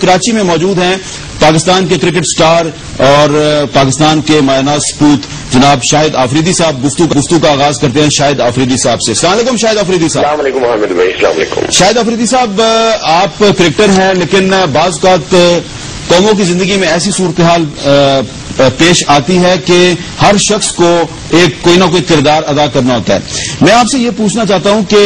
کراچی میں موجود ہیں پاکستان کے کرکٹ سٹار اور پاکستان کے مایہ ناز سپوت جناب شاہد آفریدی صاحب. گفتگو کا آغاز کرتے ہیں شاہد آفریدی صاحب سے. السلام علیکم شاہد آفریدی صاحب. السلام علیکم محمد بھائی. السلام علیکم. شاہد آفریدی صاحب, آپ کرکٹر ہیں لیکن بعض اوقات قوموں کی زندگی میں ایسی صورتحال پیش آتی ہے کہ ہر شخص کو کوئی نہ کوئی کردار ادا کرنا ہوتا ہے. میں آپ سے یہ پوچھنا چاہتا ہوں کہ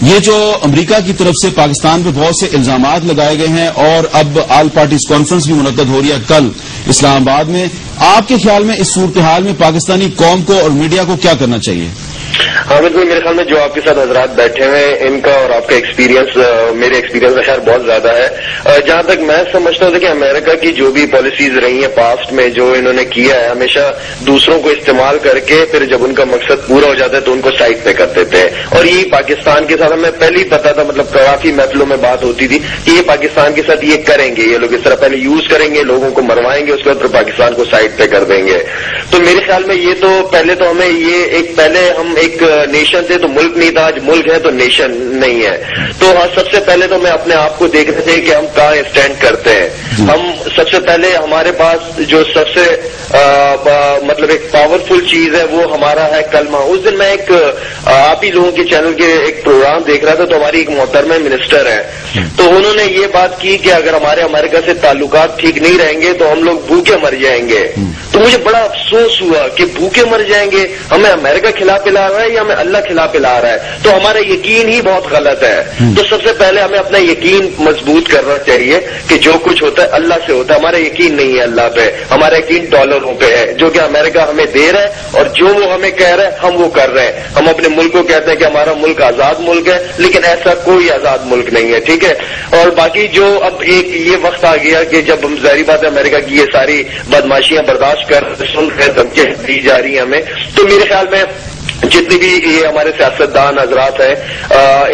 یہ جو امریکہ کی طرف سے پاکستان پہ بہت سے الزامات لگائے گئے ہیں اور اب آل پارٹیز کانفرنس بھی منعقد ہو رہی ہے کل اسلام آباد میں, آپ کے خیال میں اس صورتحال میں پاکستانی قوم کو اور میڈیا کو کیا کرنا چاہیے؟ حامد بھائی, میرے خیال میں جو آپ کے ساتھ حضرات بیٹھے ہوئے ہیں ان کا اور آپ کا ایکسپیرینس میرے ایکسپیرینس میں خیر بہت زیادہ ہے. جہاں تک میں سمجھتا ہوں کہ امریکہ کی جو بھی پالیسیز رہی ہیں پاسٹ میں, جو انہوں نے کیا ہے, ہمیشہ دوسروں کو استعمال کر کے پھر جب ان کا مقصد پورا ہو جاتا ہے تو ان کو سائڈ پہ کر دیتے ہیں. اور یہی پاکستان کے ساتھ ہمیں پہلے ہی پتا تھا, مطلب کافی محفلوں میں بات ہوتی تھی کہ یہ پاکستان کے ساتھ یہ کریں گے, یہ لوگ اس طرح پہلے یوز کریں گے, لوگوں کو مروائیں گے, اس کے بعد پھر پاکستان کو سائڈ پہ کر دیں گے. تو میرے خیال میں یہ تو پہلے تو ہمیں یہ پہلے ہم ایک نیشن تھے تو ملک نہیں تھا, آج ملک ہے تو نیشن نہیں ہے. تو سب سے پہلے تو میں اپنے آپ کو دیکھ رہے تھے کہ ہم کہاں اسٹینڈ کرتے ہیں. ہم سب سے پہلے ہمارے پاس جو سب سے مطلب ایک پاورفل چیز ہے وہ ہمارا ہے کلمہ. اس دن میں ایک آپ ہی لوگوں کے چینل کے ایک پروگرام دیکھ رہا تھا تو ہماری ایک محترمہ منسٹر ہے, تو انہوں نے یہ بات کی کہ اگر ہمارے امریکہ سے تعلقات ٹھیک نہیں رہیں گے تو ہم لوگ بھوکے مر جائیں گے. تو مجھے بڑا افسوس ہوا کہ بھوکے مر جائیں گے, ہمیں امریکہ کھلا پلا رہا ہے یا ہمیں اللہ کھلا پلا رہا ہے, تو ہمارا یقین ہی بہت غلط ہے. تو سب سے پہلے ہمیں اپنا یقین مضبوط کرنا چاہیے کہ جو کچھ ہوتا ہے اللہ سے ہوتا ہے. ہمارا یقین نہیں ہے اللہ پہ, ہمارا یقین ڈالروں پہ ہے جو کہ امریکہ ہمیں دے رہا ہے, اور جو وہ ہمیں کہہ رہا ہے ہم وہ کر رہے ہیں. ہم اپنے ملک کو کہتے ہیں کہ ہمارا ملک آزاد ملک ہے, لیکن ایسا کوئی آزاد ملک نہیں ہے. ٹھیک ہے. اور باقی جو اب ایک یہ وقت آ گیا کہ جب ہم ظاہری بات ہے امریکہ کی یہ ساری بدماشیاں برداشت کر سن رہے, دھمکیاں دی جا رہی ہیں ہمیں, تو میرے خیال میں جتنی بھی یہ ہمارے سیاستدان حضرات ہیں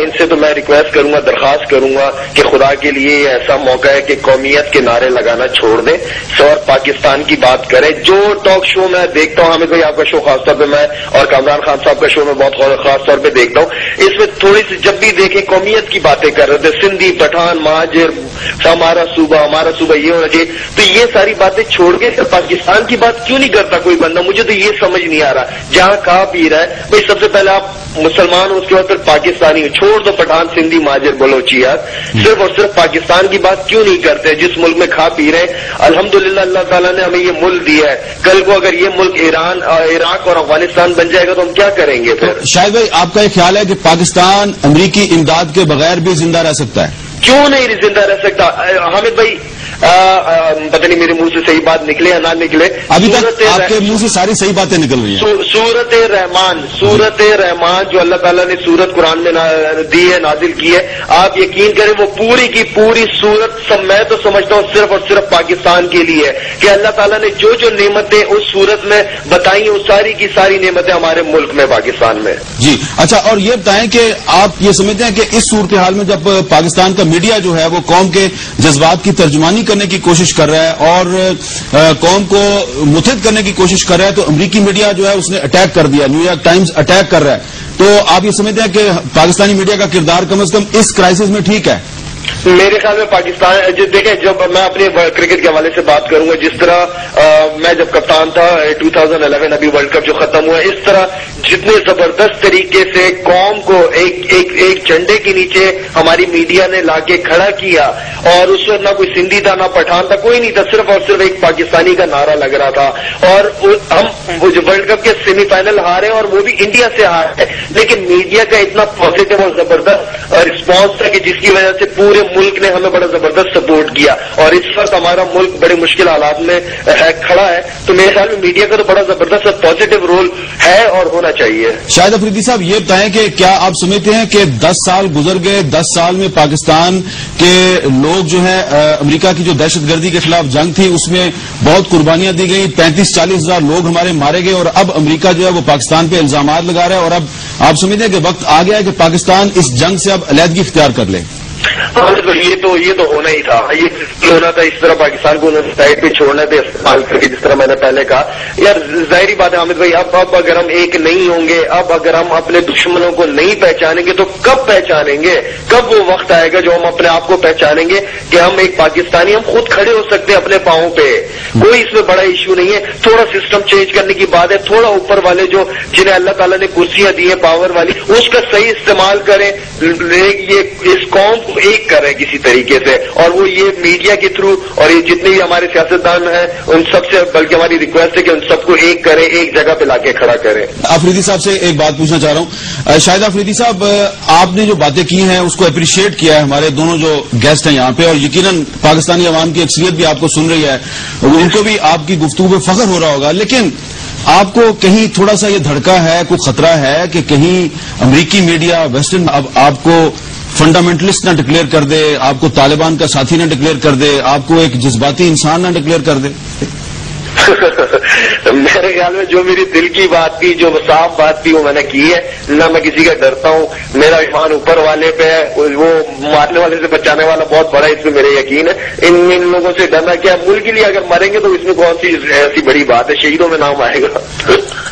ان سے تو میں ریکویسٹ کروں گا, درخواست کروں گا کہ خدا کے لیے یہ ایسا موقع ہے کہ قومیت کے نعرے لگانا چھوڑ دیں اور پاکستان کی بات کریں. جو ٹاک شو میں دیکھتا ہوں, حامد بھائی آپ کا شو خاص طور پہ میں اور کامران خان صاحب کا شو میں بہت خاص طور پہ دیکھتا ہوں, اس میں تھوڑی سی جب بھی دیکھیں قومیت کی باتیں کر رہے تھے, سندھی, پٹھان, مہاجر, ہمارا صوبہ یہ ہونا چاہیے. تو یہ ساری باتیں چھوڑ کے پاکستان کی بات کیوں نہیں کرتا کوئی بندہ؟ مجھے تو یہ سمجھ نہیں آ رہا. جہاں کھا پی رہا ہے بھائی, سب سے پہلے آپ مسلمان ہو, اس کے بعد پھر پاکستانی ہو. چھوڑ دو پٹھان, سندھی, مہاجر, بلوچیات, صرف اور صرف پاکستان کی بات کیوں نہیں کرتے جس ملک میں کھا پی رہے ہیں؟ الحمدللہ اللہ تعالیٰ نے ہمیں یہ ملک دیا ہے. کل کو اگر یہ ملک ایران, عراق اور افغانستان بن جائے گا تو ہم کیا کریں گے پھر؟ شاہد بھائی, آپ کا یہ خیال ہے کہ پاکستان امریکی امداد کے بغیر بھی زندہ رہ سکتا ہے؟ کیوں نہیں زندہ رہ سکتا؟ حامد بھائی پتہ نہیں میرے منہ سے صحیح بات نکلے یا نہ نکلے, ابھی تک آپ کے منہ سے ساری صحیح باتیں نکل رہی ہیں. سورت رحمان جو اللہ تعالیٰ نے سورت قرآن میں دی ہے, نازل کی ہے, آپ یقین کریں وہ پوری کی پوری سورت سب میں تو سمجھتا ہوں صرف اور صرف پاکستان کے لیے ہے کہ اللہ تعالیٰ نے جو جو نعمتیں اس سورت میں بتائی ہیں, وہ ساری کی ساری نعمتیں ہمارے ملک میں, پاکستان میں. جی اچھا, اور یہ بتائیں کہ آپ یہ سمجھتے ہیں کہ اس صورتحال میں جب پاکستان کا میڈیا جو ہے وہ قوم کے جذبات کی ترجمانی کرنے کی کوشش کر رہا ہے اور قوم کو متحد کرنے کی کوشش کر رہا ہے, تو امریکی میڈیا جو ہے اس نے اٹیک کر دیا, نیو یارک ٹائمز اٹیک کر رہا ہے, تو آپ یہ سمجھتے ہیں کہ پاکستانی میڈیا کا کردار کم از کم اس کرائسس میں ٹھیک ہے؟ میرے خیال میں پاکستان دیکھیں, جب میں اپنے کرکٹ کے حوالے سے بات کروں گا, جس طرح میں جب کپتان تھا 2011 ابھی ورلڈ کپ جو ختم ہوا ہے, اس طرح جتنے زبردست طریقے سے قوم کو ایک جھنڈے کے نیچے ہماری میڈیا نے لا کے کھڑا کیا, اور اس وقت نہ کوئی سندھی تھا, نہ پٹھان تھا, کوئی نہیں تھا, صرف اور صرف ایک پاکستانی کا نعرہ لگ رہا تھا. اور ہم ورلڈ کپ کے سیمی فائنل ہارے اور وہ بھی انڈیا سے ہارے, لیکن میڈیا کا اتنا پازیٹو اور زبردست رسپانس تھا کہ جس کی وجہ سے پورے ملک نے ہمیں بڑا زبردست سپورٹ کیا, اور اس وقت ہمارا ملک بڑے مشکل حالات میں کھڑا ہے. تو میرے خیال میں میڈیا کا تو بڑا زبردست اور پازیٹو رول ہے اور ہونا چاہیے. شاہد آفریدی صاحب, یہ بتائیں کہ کیا آپ سمجھتے ہیں کہ 10 سال گزر گئے, 10 سال میں پاکستان کے لوگ جو ہے امریکہ کی جو دہشت گردی کے خلاف جنگ تھی اس میں بہت قربانیاں دی گئی, 35-40 ہزار لوگ ہمارے مارے گئے, اور اب امریکہ جو ہے وہ پاکستان پہ الزامات لگا رہا ہے, اور اب آپ سمجھتے ہیں کہ وقت آ گیا ہے کہ پاکستان اس جنگ سے اب علیحدگی اختیار کر لے؟ ہاں یہ تو ہونا ہی تھا، یہ ہونا تھا. اس طرح پاکستان کو انہوں نے سائڈ پہ چھوڑنا تھا استعمال کر کے، جس طرح میں نے پہلے کہا. یار ظاہری بات ہے حامد بھائی، اب اگر ہم ایک نہیں ہوں گے، اب اگر ہم اپنے دشمنوں کو نہیں پہچانیں گے تو کب پہچانیں گے؟ کب وہ وقت آئے گا جو ہم اپنے آپ کو پہچانیں گے کہ ہم ایک پاکستانی، ہم خود کھڑے ہو سکتے ہیں اپنے پاؤں پہ. کوئی اس میں بڑا ایشو نہیں ہے. تھوڑا سسٹم چینج کرنے کی بات ہے، تھوڑا اوپر والے جو جنہیں اللہ تعالیٰ نے کرسیاں دی ہیں پاور والی، اس کا صحیح استعمال کریں، یہ اس قوم کو ایک کریں کسی طریقے سے. اور وہ یہ میڈیا کے تھرو اور یہ جتنے بھی ہمارے سیاستدان ہیں ان سب سے، بلکہ ہماری ریکویسٹ ہے کہ ان سب کو ایک کریں، ایک جگہ پہ لا کے کھڑا کریں. آفریدی صاحب سے ایک بات پوچھنا چاہ رہا ہوں. شاہد آفریدی صاحب، آپ نے جو باتیں کی ہیں اس کو اپریشیٹ کیا ہے ہمارے دونوں جو گیسٹ ہیں یہاں پہ، اور یقیناً پاکستانی عوام کی اکثریت بھی آپ کو سن رہی ہے، ان کو بھی آپ کی گفتگو پہ فخر ہو رہا ہوگا. لیکن آپ کو کہیں تھوڑا سا یہ دھڑکا ہے، کوئی خطرہ ہے کہ کہیں امریکی میڈیا ویسٹرن اب آپ کو فنڈامنٹلسٹ نہ ڈکلیئر کر دے، آپ کو طالبان کا ساتھی نہ ڈکلیئر کر دے، آپ کو ایک جذباتی انسان نہ ڈکلیئر کر دے؟ میرے خیال میں جو میری دل کی بات تھی، جو صاف بات تھی، وہ میں نے کی ہے. نہ میں کسی کا ڈرتا ہوں، میرا ایمان اوپر والے پہ ہے، وہ مارنے والے سے بچانے والا بہت بڑا، اس میں میرے یقین ہے. ان لوگوں سے ڈرنا کیا؟ ملک کے لیے اگر مریں گے تو اس میں کون سی ایسی بڑی بات ہے؟ شہیدوں میں نام آئے گا.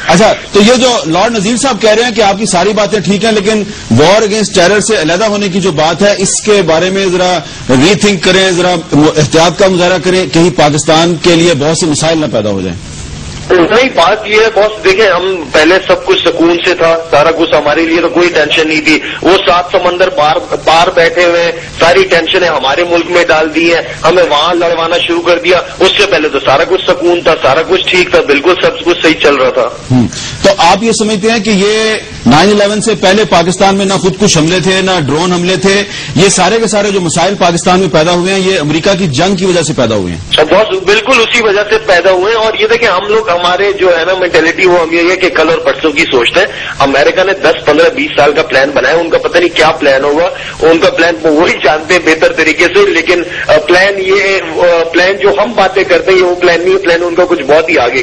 اچھا، تو یہ جو لارڈ نذیر صاحب کہہ رہے ہیں کہ آپ کی ساری باتیں ٹھیک ہیں، لیکن وار اگینسٹ ٹیرر سے علیحدہ ہونے کی جو بات ہے، اس کے بارے میں ذرا ری تھنک کریں، ذرا احتیاط کا مظاہرہ کریں، کہیں پاکستان کے لیے بہت سے مسائل نہ پیدا ہو جائیں. نہیں، بات یہ ہے بہت، دیکھیں ہم پہلے سب کچھ سکون سے تھا، سارا کچھ ہمارے لیے تو کوئی ٹینشن نہیں تھی. وہ 7 سمندر پار بیٹھے ہوئے، ساری ٹینشنیں ہمارے ملک میں ڈال دی ہیں، ہمیں وہاں لڑوانا شروع کر دیا. اس سے پہلے تو سارا کچھ سکون تھا، سارا کچھ ٹھیک تھا، بالکل سب کچھ صحیح چل رہا تھا. تو آپ یہ سمجھتے ہیں کہ یہ 9/11 سے پہلے پاکستان میں نہ خود کش حملے تھے، نہ ڈرون حملے تھے، یہ سارے کے سارے جو مسائل پاکستان میں پیدا ہوئے ہیں یہ امریکہ کی جنگ کی وجہ سے پیدا ہوئے ہیں؟ بہت بالکل اسی وجہ سے پیدا ہوئے ہیں. اور یہ دیکھیں ہم لوگ، ہمارے جو ہے نا مینٹلٹی، وہ ہم یہ ہے کہ کل اور پرسوں کی سوچتے ہیں. امریکہ نے 10, 15, 20 سال کا پلان بنایا، ان کا پتہ نہیں کیا پلان ہوگا، ان کا پلان وہی جانتے ہیں بہتر طریقے سے. لیکن پلان جو ہم باتیں کرتے ہیں یہ وہ پلان نہیں ہے، پلان ان کا کچھ بہت ہی آگے